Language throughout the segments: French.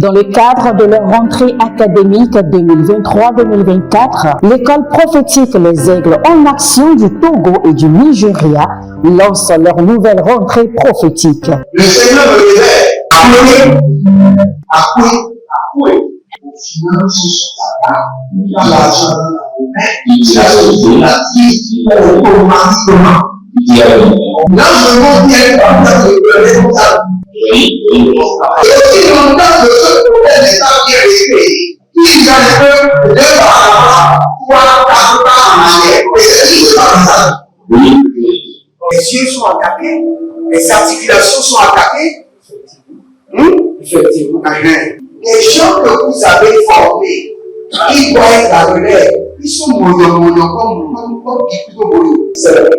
Dans le cadre de leur rentrée académique 2023-2024, l'école prophétique Les Aigles en Action du Togo et du Nigeria lance leur nouvelle rentrée prophétique. Le Seigneur me disait, appelez. Finance sur ta table, l'argent dans la automatiquement. Là, je montre bien comme ça, je peux comme ça. Et aussi longtemps que ce problème n'est pas bien réglé, il y a un peu de par là, 3, 4 pas en arrière. Et c'est juste comme ça. Les yeux sont attaqués, les articulations sont attaquées. Effectivement. Les gens que vous avez formés, qui doivent être la relève, ils sont mono comme plutôt mono. C'est vrai.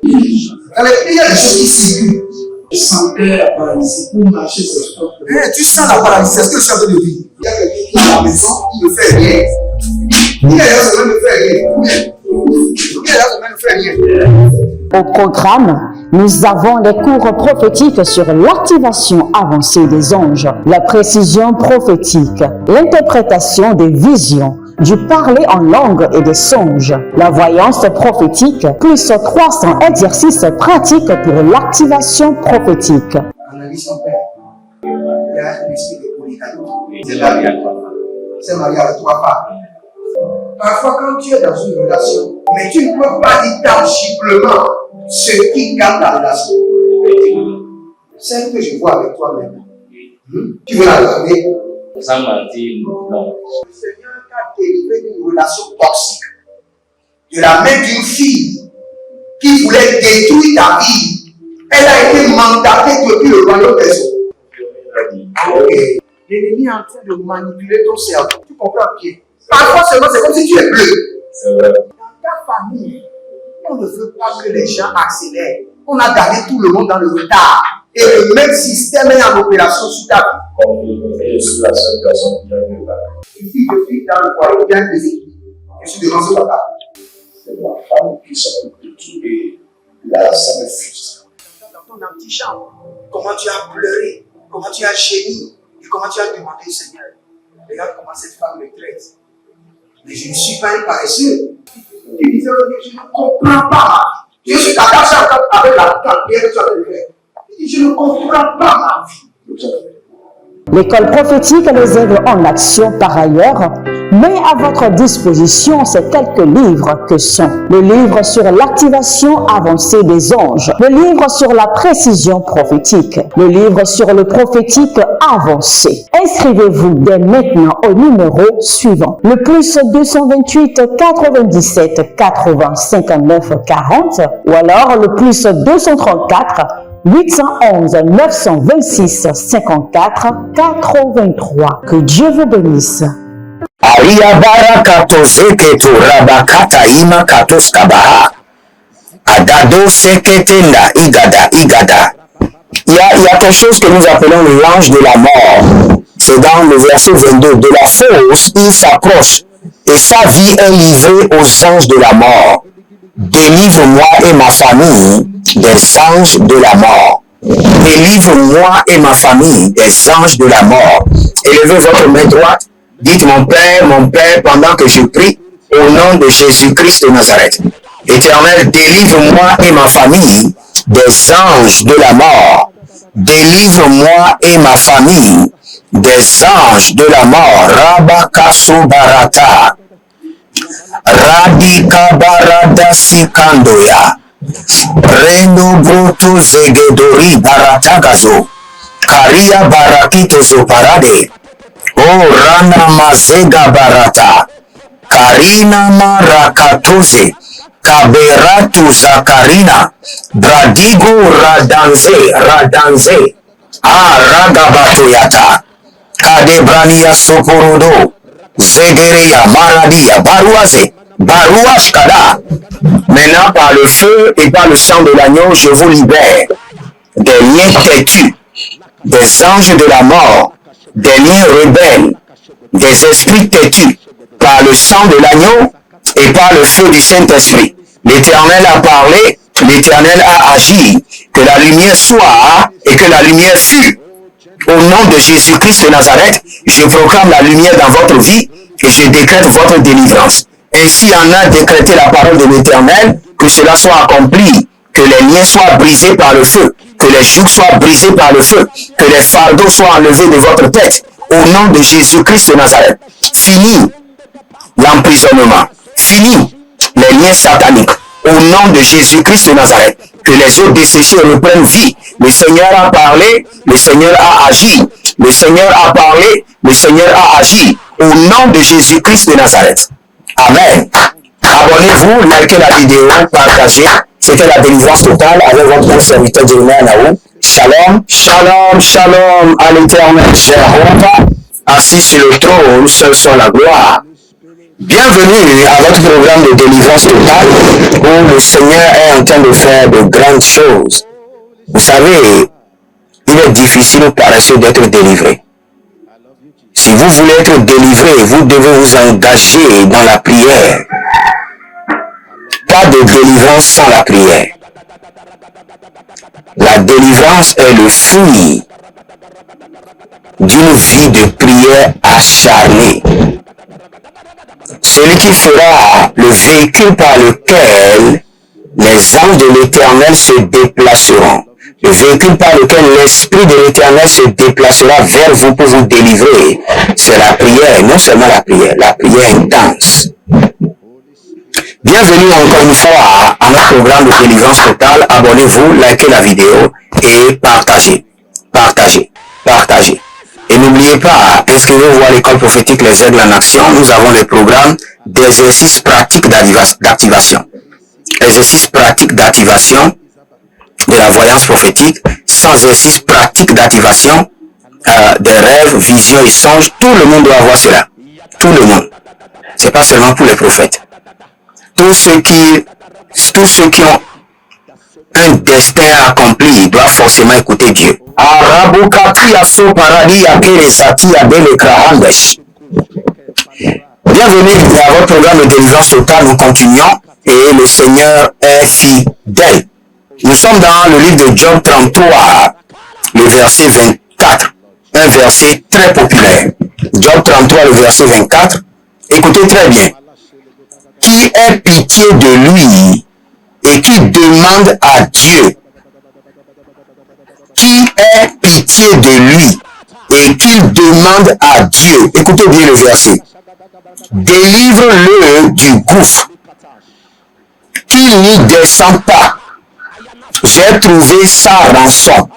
Il y a des choses qui circulent. Je sentais la paralysie pour marcher sur ce corps. Tu sens la paralysie, c'est ce que je suis en train de dire. Il y a quelqu'un qui est à la maison, qui ne fait rien. Il y a des gens qui ne fait rien. Au programme, nous avons les cours prophétiques sur l'activation avancée des anges, la précision prophétique, l'interprétation des visions, du parler en langue et des songes, la voyance prophétique, plus 300 exercices pratiques pour l'activation prophétique. Analyse ton père. Il y a un esprit de polygame. C'est marié à 3 femmes. C'est marié à 3 femmes. Parfois, quand tu es dans une relation, mais tu ne peux pas dire tangiblement ce qui garde la relation. Celle que je vois avec toi maintenant. Tu veux la regarder? Sans mentir, non. Le Seigneur t'a délivré d'une relation toxique. De la main d'une fille qui voulait détruire ta vie. Elle a été mandatée depuis le royaume des eaux. L'ennemi est en train de manipuler ton cerveau. Tu comprends bien? Parfois seulement, c'est comme si tu es bleu. Dans ta famille, on ne veut pas que les gens accélèrent. On a gardé tout le monde dans le retard. Et le même système est en opération sur ta vie. Je suis la seule personne qui a vu là. Une fille de fille dans le foyer bien déséquilibré. Je suis devant ce papa. C'est ma femme qui s'occupe de tout et là, ça me frustre. Dans ton antichambre, comment tu as pleuré, comment tu as gémi et comment tu as demandé au Seigneur. Regarde comment cette femme me traite. Mais je ne suis pas un paresseux. Tu disais, je ne comprends pas. Je suis attaché avec la prière que tu as fait. Je ne comprends pas ma vie. L'école prophétique Les Aigles en Action, par ailleurs, met à votre disposition ces quelques livres que sont le livre sur l'activation avancée des anges, le livre sur la précision prophétique, le livre sur le prophétique avancé. Inscrivez-vous dès maintenant au numéro suivant, le plus 228 97 80 59 40 ou alors le plus 234 811 926 54 83. Que Dieu vous bénisse. Aria barakato zeketu rabakata ima katos kabaha. Adado seketenda igada. Il y a quelque chose que nous appelons l'ange de la mort. C'est dans le verset 22. De la fosse, il s'approche et sa vie est livrée aux anges de la mort. Délivre-moi et ma famille des anges de la mort. Délivre-moi et ma famille des anges de la mort. Élevez votre main droite. Dites mon Père, pendant que je prie, au nom de Jésus-Christ de Nazareth. Éternel, délivre-moi et ma famille des anges de la mort. Délivre-moi et ma famille des anges de la mort. Rabakaso barata. Radika barada sikandoya. Reno broto zegedori baratagazo. Karia barakito zoparade. Oh rana mazega barata. Karina marakatoze. Kaberatu zakarina. Bradigo radanze. Ragabatoyata. Kadebrania soporodo. Zegereya maradia barouaze. Barouage kada. Maintenant, par le feu et par le sang de l'agneau, je vous libère des liens têtus, des anges de la mort, des liens rebelles, des esprits têtus, par le sang de l'agneau et par le feu du Saint-Esprit. L'Éternel a parlé, l'Éternel a agi, que la lumière soit et que la lumière fut. Au nom de Jésus-Christ de Nazareth, je proclame la lumière dans votre vie et je décrète votre délivrance. Ainsi en a décrété la parole de l'Éternel, que cela soit accompli, que les liens soient brisés par le feu, que les jougs soient brisés par le feu, que les fardeaux soient enlevés de votre tête. Au nom de Jésus-Christ de Nazareth, fini l'emprisonnement, fini les liens sataniques. Au nom de Jésus-Christ de Nazareth, que les eaux desséchées reprennent vie. Le Seigneur a parlé, le Seigneur a agi. Le Seigneur a parlé, le Seigneur a agi. Au nom de Jésus-Christ de Nazareth. Amen. Abonnez-vous, likez la vidéo, partagez. C'était la délivrance totale avec votre serviteur Jeremiah Naou. Shalom, shalom, shalom à l'Éternel Jéhovah, assis sur le trône, seul soit la gloire. Bienvenue à votre programme de délivrance totale où le Seigneur est en train de faire de grandes choses. Vous savez, il est difficile aux paresseux d'être délivrés. Si vous voulez être délivré, vous devez vous engager dans la prière. Pas de délivrance sans la prière. La délivrance est le fruit d'une vie de prière acharnée. Celui qui fera le véhicule par lequel les anges de l'Éternel se déplaceront. Le véhicule par lequel l'Esprit de l'Éternel se déplacera vers vous pour vous délivrer. C'est la prière, non seulement la prière intense. Bienvenue encore une fois à notre programme de délivrance totale. Abonnez-vous, likez la vidéo et partagez. Partagez. Et n'oubliez pas, inscrivez-vous à l'école prophétique Les Aigles en Action. Nous avons le programme d'exercices pratiques d'activation. Exercices pratiques d'activation de la voyance prophétique, sans exercices pratiques d'activation des rêves, visions et songes. Tout le monde doit avoir cela. Tout le monde. C'est pas seulement pour les prophètes. Tous ceux qui ont un destin accompli doivent forcément écouter Dieu. Bienvenue à votre programme de délivrance totale. Nous continuons et le Seigneur est fidèle. Nous sommes dans le livre de Job 33, le verset 24, un verset très populaire. Job 33, le verset 24. Écoutez très bien. Qui ait pitié de lui et qui demande à Dieu. Qui ait pitié de lui et qu'il demande à Dieu. Écoutez bien le verset. Délivre-le du gouffre, qu'il n'y descend pas. J'ai trouvé sa rançon.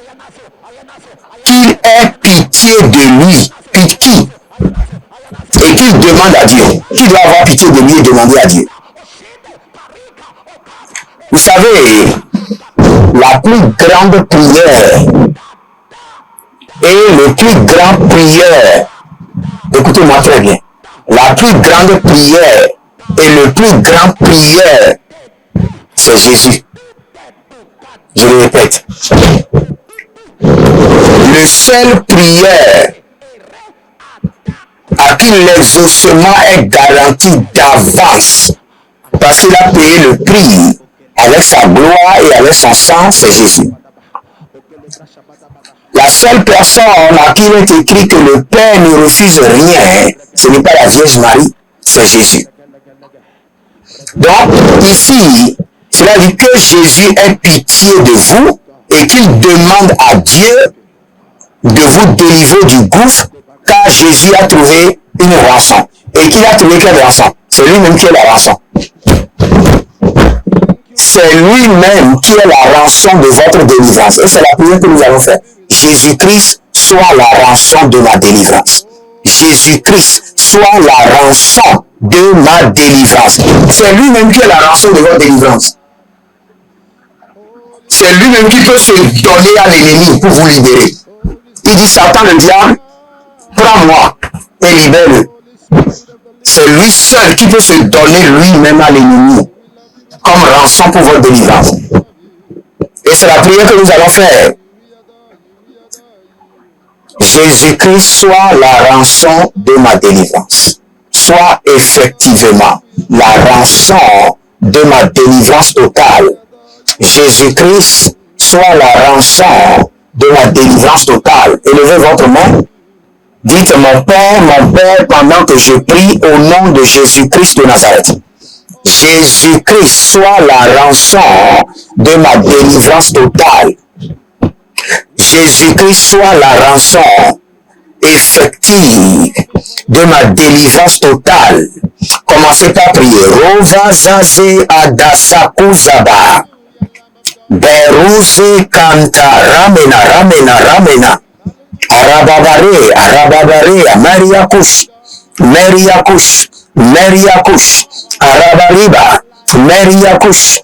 Qu'il ait pitié de lui. Qui? Et qu'il demande à Dieu. Qui doit avoir pitié de lui et demander à Dieu? Vous savez, la plus grande prière et le plus grand prière, écoutez-moi très bien, la plus grande prière et le plus grand prière, c'est Jésus. Je le répète. Le seul prière à qui l'exaucement est garanti d'avance parce qu'il a payé le prix avec sa gloire et avec son sang, c'est Jésus. La seule personne à qui il est écrit que le Père ne refuse rien, ce n'est pas la Vierge Marie, c'est Jésus. Donc, ici, cela dit que Jésus ait pitié de vous et qu'il demande à Dieu de vous délivrer du gouffre, car Jésus a trouvé une rançon. Et qu'il a trouvé quelle rançon? C'est lui-même qui est la rançon. C'est lui-même qui est la rançon de votre délivrance. Et c'est la prière que nous allons faire. Jésus-Christ soit la rançon de ma délivrance. Jésus-Christ soit la rançon de ma délivrance. C'est lui-même qui est la rançon de votre délivrance. C'est lui-même qui peut se donner à l'ennemi pour vous libérer. Il dit, Satan le diable, prends-moi et libère-le. C'est lui seul qui peut se donner lui-même à l'ennemi comme rançon pour votre délivrance. Et c'est la prière que nous allons faire. Jésus-Christ soit la rançon de ma délivrance. Soit effectivement la rançon de ma délivrance totale. Jésus-Christ soit la rançon de ma délivrance totale. Élevez votre main. Dites mon Père, pendant que je prie au nom de Jésus-Christ de Nazareth. Jésus-Christ soit la rançon de ma délivrance totale. Jésus-Christ soit la rançon effective de ma délivrance totale. Commencez par prier. Rova zaze adasakuzaba. Beruze kanta ramena. Arababare, Meriakush, Arabariba, Meriakush,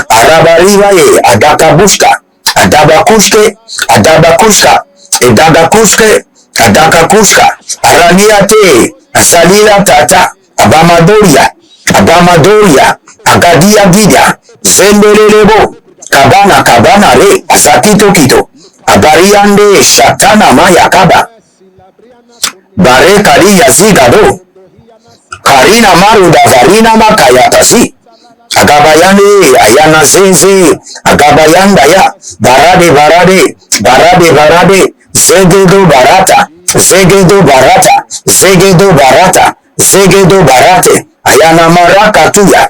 Arabariba, Adakabushka, Adakakushka, Araniate, Salila Tata, Abamadoria, Agadia Gida, Zendelebo, Kabana re, Sakito Kito, Abariande, Shatana Maya Kaba, Bare Kariya Zigado, Karina Maruda Varina Makayatasi, Agabayande, Ayana Zeze, Agabayanda ya, Barade, Zegedo Barate, Ayana Marakatuya,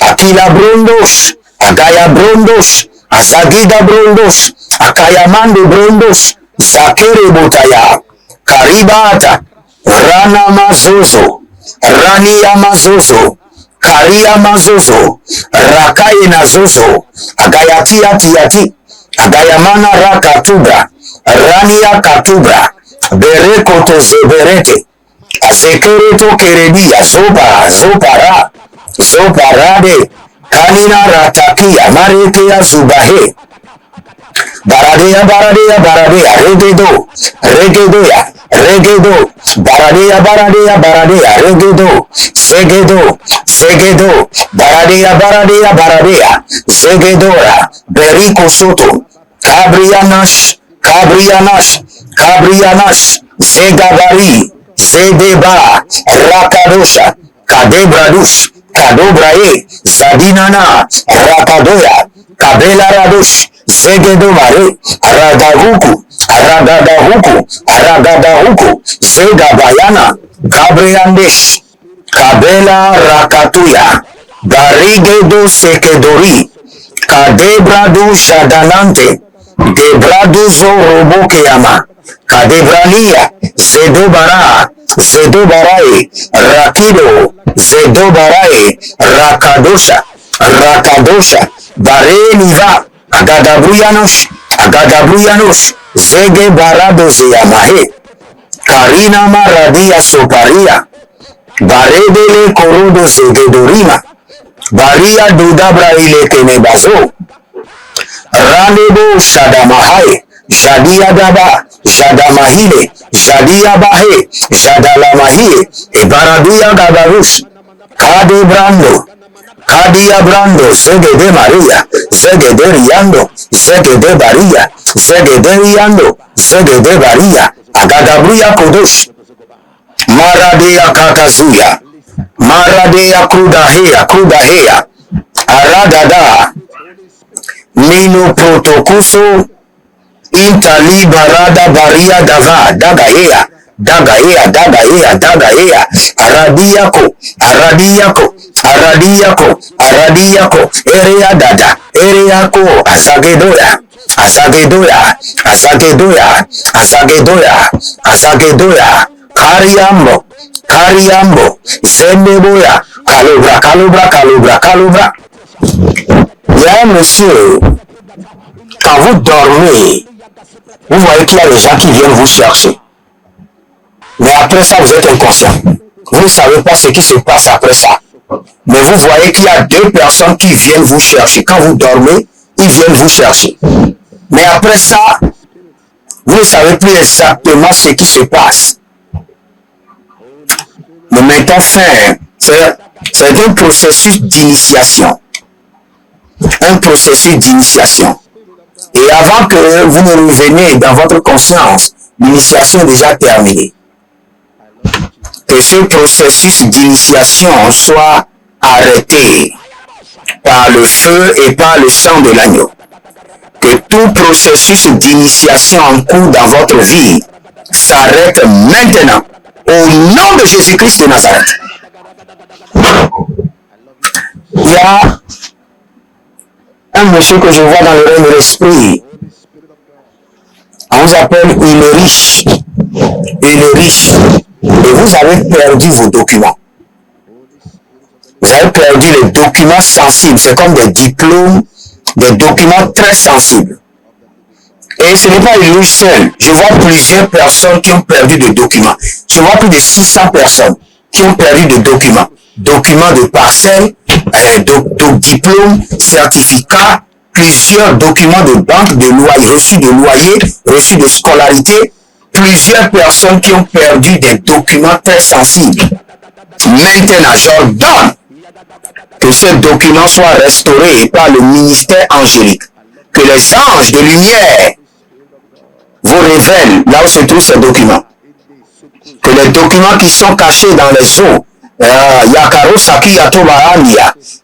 Akila Brondos, Agaya Brondos, Azagida Brondos, Akayamando Brondos, Zakere Botaya, Karibata, Rana Mazozo, Rania Mazozo, Karia Mazozo, Rakai Nazozo, Agayatia Tiati, Agayamana Rakatubra, Rania Katubra, Berekoto Zeberete, Azekereto Keredia, Zoparade, Kanina Ratakia, Maretea Zubahe, Baradea, Regedo, Baradea, Regedo, Segedo, Baradea, Segedora, Berico Soto, Cabrianash, Zegabari, Zedeba, Rakadosha, Kadobrae, Zadinana, Rakadoya, Kabela Radosh, Zegedomare, Aragadahuku, Zegabayana, Gabriandesh, Kabela Rakatuya, Barigedo Sekedori, Kadebradu Shadanante, Debradu Zorobokeama, Kadebrania, Zedobarae, Rakido, Zedobarae, Rakadosha, Bareniva, Agadabrianos, Zege Barado Zeyamahe, Karina Maradia Soparia, Baredele Corodo Zegedorima, Baria Dudabra Ile Kenebazo, Ranebo Shadamahai, Shadia Daba, Shadamahile, Shadia Bahe, Shadalamahie, Ebaradia Gabarus, Kadia Brando, Zegede Maria, Zegede Riando, Zegede Baria, Zegede Baria, Agadabria Kodosh, Maradea Kakazuya, Maradea Krudahea, Aradada, Nino Protocuso, Intali Barada Baria Dava, Dagaea, Aradiako, Ereako, Azagedoya, Kariambo, Zendeboya, Calubra. Bien, monsieur, quand vous dormez, vous voyez qu'il y a des gens qui viennent vous chercher. Mais après ça, vous êtes inconscient. Vous ne savez pas ce qui se passe après ça. Mais vous voyez qu'il y a deux personnes qui viennent vous chercher. Quand vous dormez, ils viennent vous chercher. Mais après ça, vous ne savez plus exactement ce qui se passe. Mais maintenant, c'est un processus d'initiation. Et avant que vous ne reveniez dans votre conscience, l'initiation est déjà terminée. Que ce processus d'initiation soit arrêté par le feu et par le sang de l'agneau. que tout processus d'initiation en cours dans votre vie s'arrête maintenant au nom de Jésus-Christ de Nazareth. Il y a un monsieur que je vois dans le règne de l'esprit. On vous appelle il est riche. Il est riche. Et vous avez perdu vos documents. Vous avez perdu les documents sensibles. C'est comme des diplômes, des documents très sensibles. Et ce n'est pas lui seul. Je vois plusieurs personnes qui ont perdu des documents. Je vois plus de 600 personnes qui ont perdu des documents. Documents de parcelles, diplômes, certificats, plusieurs documents de banque, de loyer, reçus de scolarité. Plusieurs personnes qui ont perdu des documents très sensibles. Maintenant, j'ordonne que ces documents soient restaurés par le ministère angélique. Que les anges de lumière vous révèlent là où se trouvent ces documents. Que les documents qui sont cachés dans les eaux,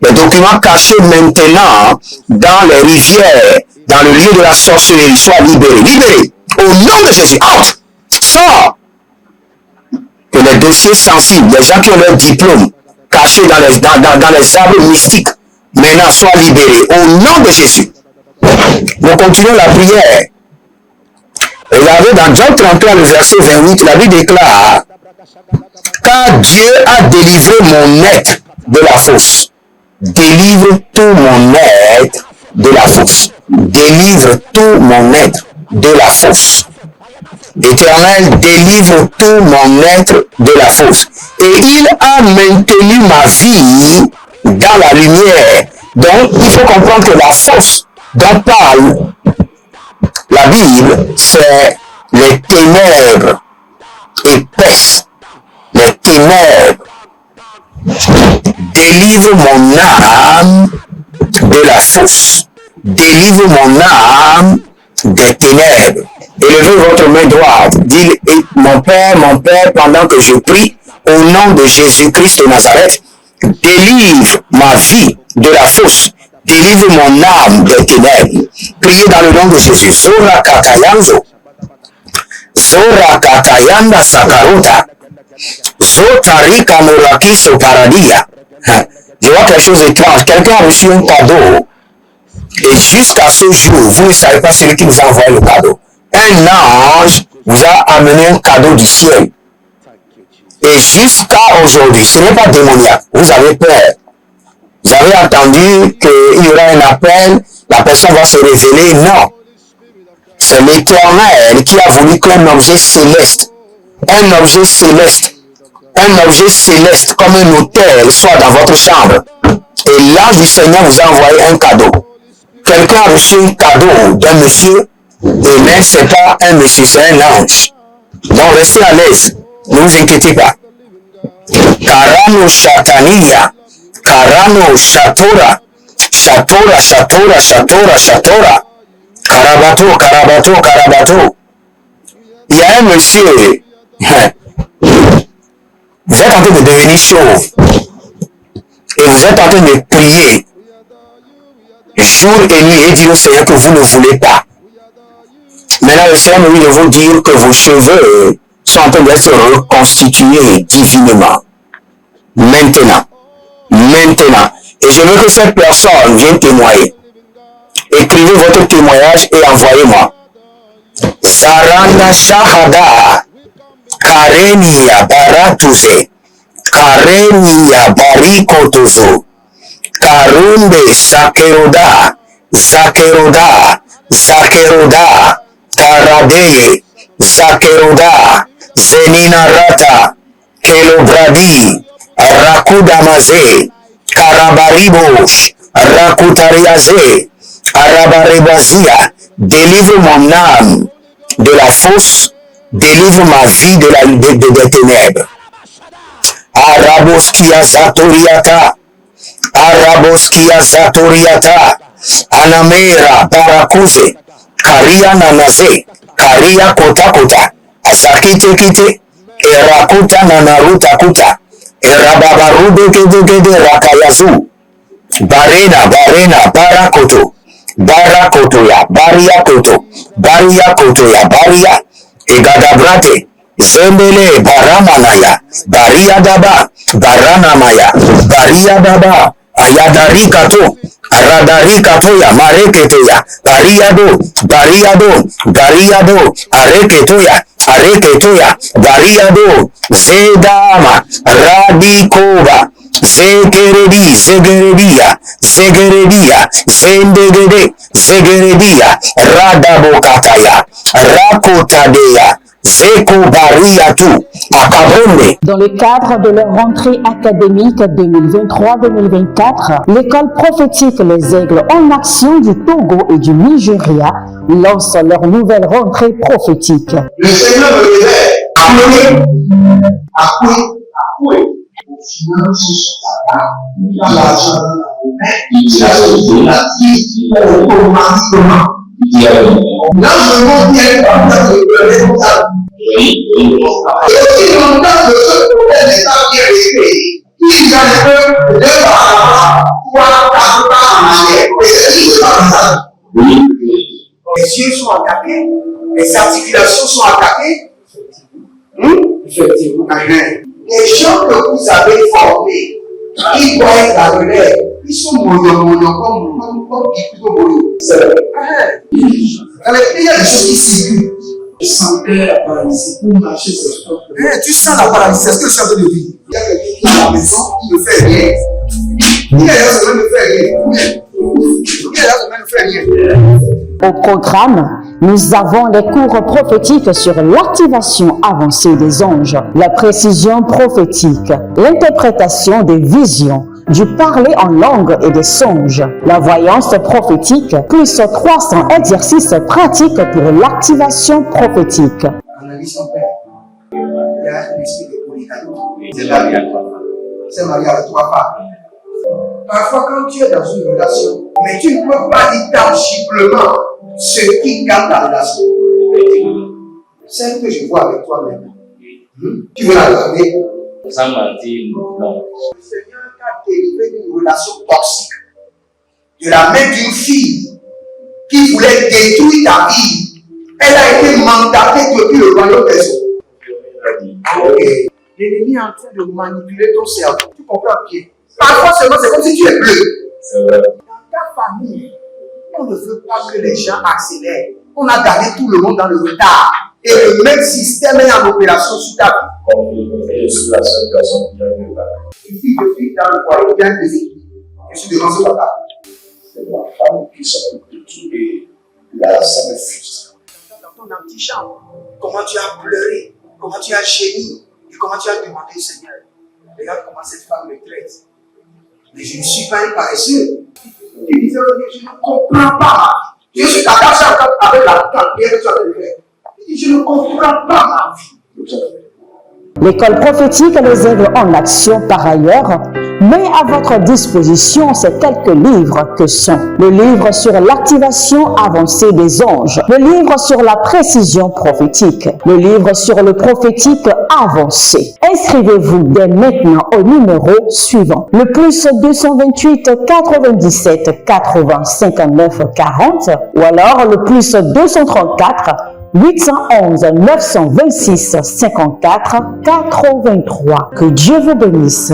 les documents cachés maintenant dans les rivières, dans le lieu de la sorcellerie, soient libérés. Libérés. Au nom de Jésus. Out. Sors. Que les dossiers sensibles, les gens qui ont leur diplôme cachés dans les arbres mystiques, maintenant soient libérés. Au nom de Jésus. Nous continuons la prière. Regardez dans Job 33, le verset 28, la Bible déclare: car Dieu a délivré mon être de la fosse. Délivre tout mon être de la fosse. Délivre tout mon être de la fosse. Éternel, délivre tout mon être de la fosse. Et il a maintenu ma vie dans la lumière. Donc, il faut comprendre que la fosse dont parle la Bible, c'est les ténèbres épaisses. Les ténèbres. Délivre mon âme de la fosse. Délivre mon âme des ténèbres. Élevez votre main droite. Dites, mon Père, pendant que je prie, au nom de Jésus-Christ de Nazareth, délivre ma vie de la fosse. Délivre mon âme des ténèbres. Priez dans le nom de Jésus. Zora Katayanzo. Zora Katayanda Sakaruta. Zotarika Morakiso Paradia. Je vois quelque chose d'étrange. Quelqu'un a reçu un cadeau. Et jusqu'à ce jour, vous ne savez pas celui qui vous a envoyé le cadeau. Un ange vous a amené un cadeau du ciel. Et jusqu'à aujourd'hui, ce n'est pas démoniaque. Vous avez peur. Vous avez entendu qu'il y aura un appel, la personne va se révéler. Non. C'est l'Éternel qui a voulu qu'un objet céleste, comme un hôtel, soit dans votre chambre. Et l'ange du Seigneur vous a envoyé un cadeau. Quelqu'un a reçu un cadeau d'un monsieur, et même c'est pas un monsieur, c'est un ange. Donc restez à l'aise, ne vous inquiétez pas. Karano Shatania, Karano Shatora, Shatora. Karabato. Il y a un monsieur, vous êtes en train de devenir chauve et vous êtes en train de prier jour et nuit et dire au Seigneur que vous ne voulez pas. Maintenant, le Seigneur me dit de vous dire que vos cheveux sont en train d'être reconstitués divinement. Maintenant. Et je veux que cette personne vienne témoigner. Écrivez votre témoignage et envoyez-moi. Saranda Shahada, Karenia Baratuze, Karenia Barikotozo, Karunde Zakeroda, Taradeye, Zakeroda, Zenina Rata, Kelobradi, Rakudamaze, Karabaribosh, Rakutariaze, Arabarebazia. Délivre mon âme de la fosse, délivre ma vie des ténèbres. Araboskia Zatoriata, Anamera Barakuze, Karia Nanaze, Karia Kota, Azakite, Erakuta Nanaruta Kuta, Erababarude Kede Rakayazu, Barena Barakoto, Barakotoya, Baria Koto, Baria Kotoya, Baria, Egadabrate, Zembele, Baramanaya, Baria Daba, Baranamaya, Baria Daba, Ayadari Kato, Radari Katoya, Mareketeya, Bariado, Bariado, Bariado, Areketoya, Areketoya, Bariado, Zedama, Radikova, Zegeredi, Zegeredia, Zegeredia, Zendegede, Zegeredia, Radabokataya, Rakotadeya, Zeko Bariatu, Akabonde. Dans le cadre de leur rentrée académique 2023-2024, l'école prophétique Les Aigles en Action du Togo et du Nigeria lance leur nouvelle rentrée prophétique. Le Seigneur me révèle, accoué. Finances, l'argent, la vie, automatiquement. Là, je montre bien le responsable. Et aussi longtemps que ce problème n'est pas bien réglé, il y a un peu de par trois, quatre pas en arrière. Et c'est pas ça. Les yeux sont attaqués, les articulations sont attaquées. Effectivement. Les gens que vous avez formés, ils doivent être la relève. Ils sont mono comme plutôt mono. C'est vrai. Il y a des choses qui circulent. Je sentais la paralysie pour marcher sur ce corps. Tu sens la paralysie, c'est ce que je suis en train de dire. Il y a quelqu'un qui est à la maison, qui ne fait rien. Il y a des gens qui ne fait rien. Au programme, nous avons les cours prophétiques sur l'activation avancée des anges, la précision prophétique, l'interprétation des visions, du parler en langue et des songes, la voyance prophétique, plus 300 exercices pratiques pour l'activation prophétique. Analyse ton père. Il y a un esprit de polygame. C'est marié à trois femmes. C'est marié à trois femmes. Parfois, quand tu es dans une relation, mais tu ne peux pas dire tangiblement ce qui garde la relation. Celle que je vois avec toi maintenant. Tu veux la regarder? Sans mentir, non. Le Seigneur t'a délivré d'une relation toxique. De la main d'une fille qui voulait détruire ta vie. Elle a été mandatée depuis le royaume des eaux. L'ennemi est en train de manipuler ton cerveau. Tu comprends bien? Parfois seulement, c'est comme si tu es bleu. Dans ta famille, on ne veut pas que les gens accélèrent. On a gardé tout le monde dans le retard. Et le même système est en opération sur ta vie. Je suis la seule personne qui a vu là. Une fille de fille dans le foyer bien déséquilibré. Je suis devant ce papa. C'est ma femme qui s'occupe de tout et là, ça me frustre. Dans ton antichambre, comment tu as pleuré, comment tu as gémi et comment tu as demandé au Seigneur. Regarde comment cette femme me traite. Mais je ne suis pas un paresseux. Tu disais, je ne comprends pas. Je suis attaché avec la prière que tu as fait faire. Je ne comprends pas ma vie. L'école prophétique Les Aigles en Action, par ailleurs, met à votre disposition ces quelques livres que sont le livre sur l'activation avancée des anges, le livre sur la précision prophétique, le livre sur le prophétique avancé. Inscrivez-vous dès maintenant au numéro suivant, le plus 228 97 80 59 40 ou alors le plus 234 811 926 54 83. Que Dieu vous bénisse.